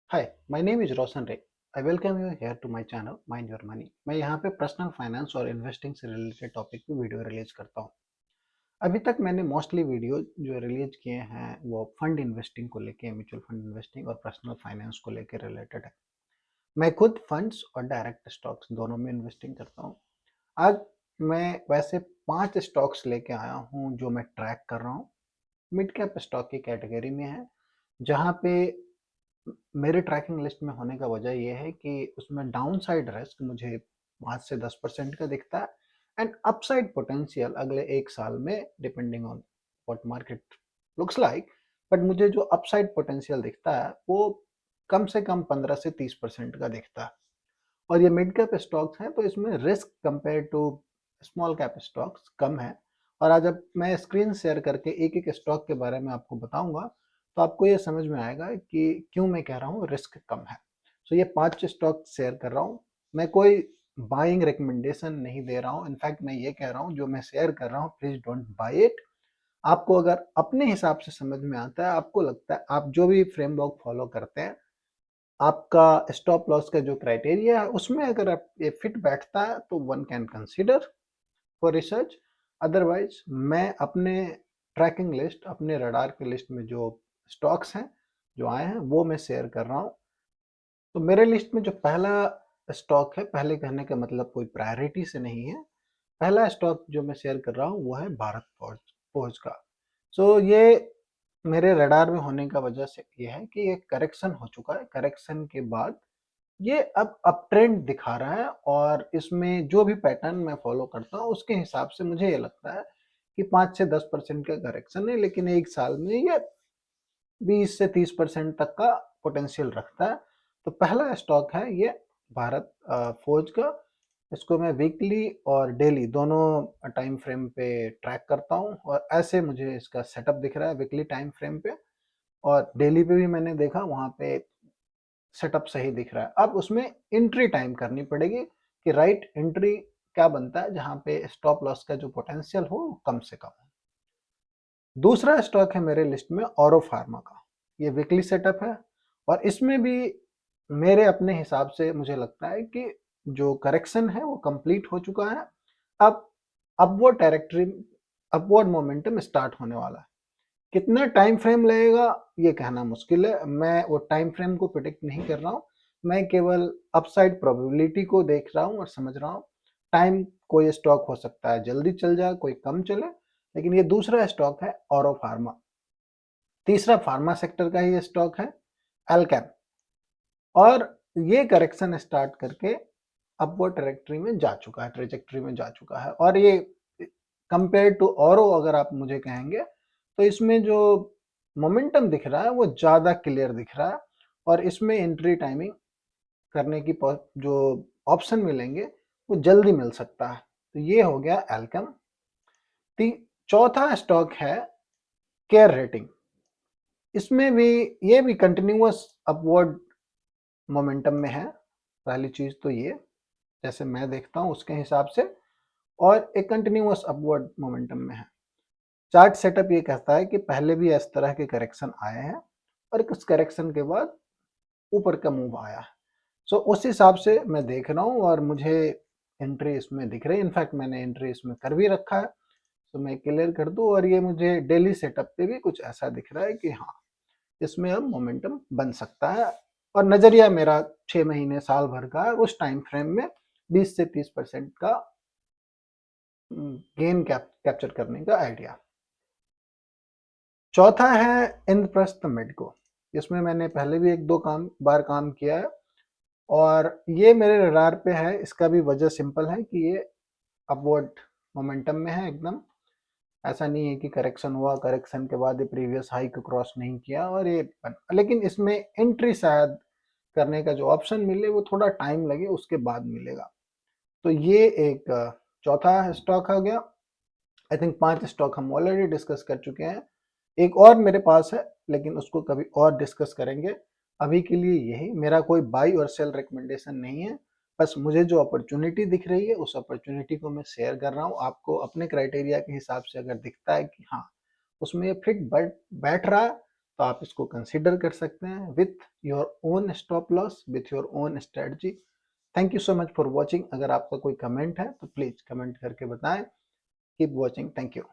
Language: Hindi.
Hi, my name is Roshan Ray. I welcome you here to my channel Mind Your Money. मैं यहाँ पे पर्सनल फाइनेंस और इन्वेस्टिंग से रिलेटेड टॉपिक पे वीडियो रिलीज करता हूँ। अभी तक मैंने मोस्टली वीडियो जो रिलीज किए हैं वो फंड इन्वेस्टिंग को लेके, म्यूचुअल फंड इन्वेस्टिंग और पर्सनल फाइनेंस को लेके रिलेटेड है। मैं खुद फंड्स और डायरेक्ट स्टॉक्स दोनों में इन्वेस्टिंग करता हूँ। आज मैं वैसे 5 स्टॉक्स लेके आया हूँ जो मैं ट्रैक कर रहा हूँ। मिड कैप स्टॉक की कैटेगरी में है, जहाँ पे मेरे ट्रैकिंग लिस्ट में होने का वजह ये है कि उसमें डाउन साइड रिस्क मुझे 5 से 10% का दिखता है एंड अपसाइड पोटेंशियल अगले 1 साल में depending on what market looks like. But मुझे जो अपसाइड पोटेंशियल दिखता है वो कम से कम 15 से 30% का दिखता है। और ये मिड कैप स्टॉक्स हैं तो इसमें risk compare to small cap stocks कम है। और आज अब मैं स्क्रीन शेयर करके एक एक स्टॉक के बारे में आपको बताऊंगा, तो आपको ये समझ में आएगा कि क्यों मैं कह रहा हूँ रिस्क कम है। तो ये 5 स्टॉक शेयर कर रहा हूँ। मैं कोई बाइंग रिकमेंडेशन नहीं दे रहा हूँ, इनफैक्ट मैं ये कह रहा हूँ जो मैं शेयर कर रहा हूँ प्लीज डोंट बाय इट। आपको अगर अपने हिसाब से समझ में आता है, आपको लगता है आप जो भी फ्रेमवर्क फॉलो करते हैं, आपका स्टॉप लॉस का जो क्राइटेरिया है उसमें अगर आप ये फिट बैठता है तो one can consider for research. Otherwise मैं अपने ट्रैकिंग लिस्ट, अपने रडार के लिस्ट में जो स्टॉक्स हैं जो आए हैं वो मैं शेयर कर रहा हूँ। तो मेरे लिस्ट में जो पहला स्टॉक है, पहले कहने का मतलब कोई प्रायोरिटी से नहीं है, पहला स्टॉक जो मैं शेयर कर रहा हूँ वो है भारत फॉर्ज फौज का। सो ये मेरे रडार में होने का वजह से ये है कि ये करेक्शन हो चुका है। करेक्शन के बाद ये अब अप ट्रेंड दिखा रहा है और इसमें जो भी पैटर्न मैं फॉलो करता हूँ उसके हिसाब से मुझे ये लगता है कि 5 से 10% का करेक्शन है, लेकिन 1 साल में ये 20 से 30% तक का पोटेंशियल रखता है। तो पहला स्टॉक है ये भारत फौज का। इसको मैं वीकली और डेली दोनों टाइम फ्रेम पे ट्रैक करता हूँ और ऐसे मुझे इसका सेटअप दिख रहा है वीकली टाइम फ्रेम पे। और डेली पे भी मैंने देखा, वहाँ पे सेटअप सही दिख रहा है। अब उसमें एंट्री टाइम करनी पड़ेगी कि राइट एंट्री क्या बनता है जहाँ पे स्टॉप लॉस का जो पोटेंशियल हो वो कम से कम हो। दूसरा स्टॉक है मेरे लिस्ट में औरो फार्मा का। ये वीकली सेटअप है और इसमें भी मेरे अपने हिसाब से मुझे लगता है कि जो करेक्शन है वो कंप्लीट हो चुका है। अब upward directory, upward momentum start होने वाला है। कितना टाइम फ्रेम लगेगा ये कहना मुश्किल है, मैं वो टाइम फ्रेम को प्रिडिक्ट नहीं कर रहा हूँ। मैं केवल अपसाइड प्रोबेबिलिटी को देख रहा हूँ और समझ रहा हूँ। टाइम, कोई स्टॉक हो सकता है जल्दी चल जाए, कोई कम चले, लेकिन ये दूसरा स्टॉक है औरो फार्मा। तीसरा फार्मा सेक्टर का ही स्टॉक है एल्केम। और ये करेक्शन स्टार्ट करके अपवर्ड ट्रेजेक्टरी में जा चुका है, ट्रेजेक्टरी में जा चुका है। और ये कंपेयर टू औरो अगर आप मुझे कहेंगे तो इसमें जो मोमेंटम दिख रहा है वो ज़्यादा क्लियर दिख रहा है और इसमें एंट्री टाइमिंग करने की जो ऑप्शन मिलेंगे वो जल्दी मिल सकता है। तो ये हो गया एल्केम। चौथा स्टॉक है केयर रेटिंग। इसमें भी ये भी कंटिन्यूअस अपवर्ड मोमेंटम में है। पहली चीज़ तो ये, जैसे मैं देखता हूँ उसके हिसाब से, और एक कंटिन्यूअस अपवर्ड मोमेंटम में है। चार्ट सेटअप ये कहता है कि पहले भी इस तरह के करेक्शन आए हैं और इस करेक्शन के बाद ऊपर का मूव आया है। सो उस हिसाब से मैं देख रहा हूँ और मुझे एंट्री इसमें दिख रही है। इनफैक्ट मैंने एंट्री इसमें कर भी रखा है, तो मैं क्लियर कर दूँ। और ये मुझे डेली सेटअप पे भी कुछ ऐसा दिख रहा है कि हाँ, इसमें अब मोमेंटम बन सकता है। और नज़रिया मेरा 6 महीने साल भर का है, उस टाइम फ्रेम में 20 से 30% का गेन कैप्चर करने का आइडिया। चौथा है इंद्रप्रस्थ मेडको। इसमें मैंने पहले भी एक दो बार काम किया है और ये मेरे रडार पे है। इसका भी वजह सिंपल है कि ये अपवर्ड मोमेंटम में है एकदम। ऐसा नहीं है कि करेक्शन हुआ, करेक्शन के बाद ये प्रीवियस हाई को क्रॉस नहीं किया और ये लेकिन इसमें एंट्री शायद करने का जो ऑप्शन मिले वो थोड़ा टाइम लगे, उसके बाद मिलेगा। तो ये एक चौथा स्टॉक हो गया। आई थिंक 5 स्टॉक हम ऑलरेडी डिस्कस कर चुके हैं। एक और मेरे पास है लेकिन उसको कभी और डिस्कस करेंगे। अभी के लिए यही, मेरा कोई बाई और सेल रिकमेंडेशन नहीं है। बस मुझे जो अपॉर्चुनिटी दिख रही है उस अपॉर्चुनिटी को मैं शेयर कर रहा हूँ। आपको अपने क्राइटेरिया के हिसाब से अगर दिखता है कि हाँ उसमें फिट बैठ रहा है तो आप इसको कंसीडर कर सकते हैं with your own stop loss, with your own strategy. Thank you so much for watching. अगर आपका कोई कमेंट है तो प्लीज़ कमेंट करके बताएं। Keep watching. Thank you.